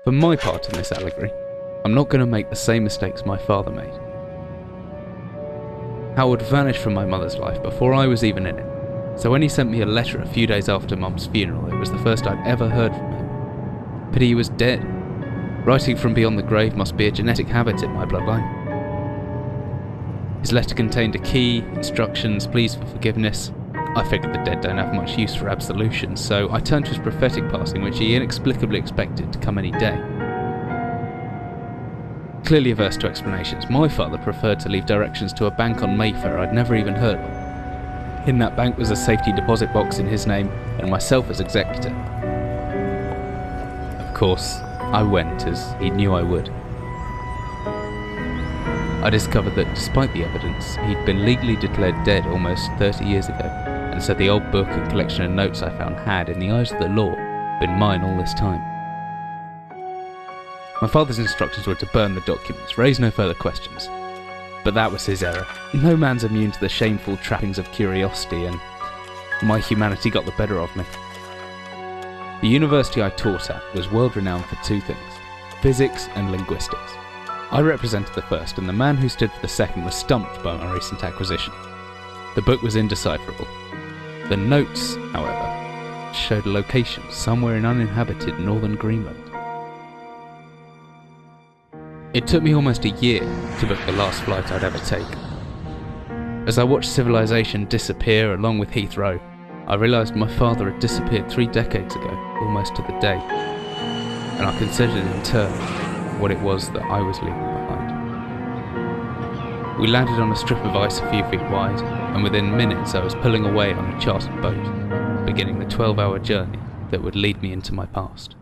For my part in this allegory, I'm not going to make the same mistakes my father made. Howard vanished from my mother's life before I was even in it, so when he sent me a letter a few days after Mum's funeral, it was the first I'd ever heard from him. Pity he was dead. Writing from beyond the grave must be a genetic habit in my bloodline. His letter contained a key, instructions, pleas for forgiveness. I figured the dead don't have much use for absolution, so I turned to his prophetic passing, which he inexplicably expected to come any day. Clearly averse to explanations, my father preferred to leave directions to a bank on Mayfair I'd never even heard of. In that bank was a safety deposit box in his name, and myself as executor. Of course, I went, as he knew I would. I discovered that despite the evidence, he'd been legally declared dead almost 30 years ago, and so the old book and collection of notes I found had, in the eyes of the law, been mine all this time. My father's instructions were to burn the documents, raise no further questions. But that was his error. No man's immune to the shameful trappings of curiosity, and my humanity got the better of me. The university I taught at was world-renowned for two things: physics and linguistics. I represented the first, and the man who stood for the second was stumped by my recent acquisition. The book was indecipherable. The notes, however, showed a location somewhere in uninhabited northern Greenland. It took me almost a year to book the last flight I'd ever take. As I watched civilization disappear along with Heathrow, I realised my father had disappeared 3 decades ago, almost to the day, and I considered in turn what it was that I was leaving behind. We landed on a strip of ice a few feet wide, and within minutes I was pulling away on a chartered boat, beginning the 12-hour journey that would lead me into my past.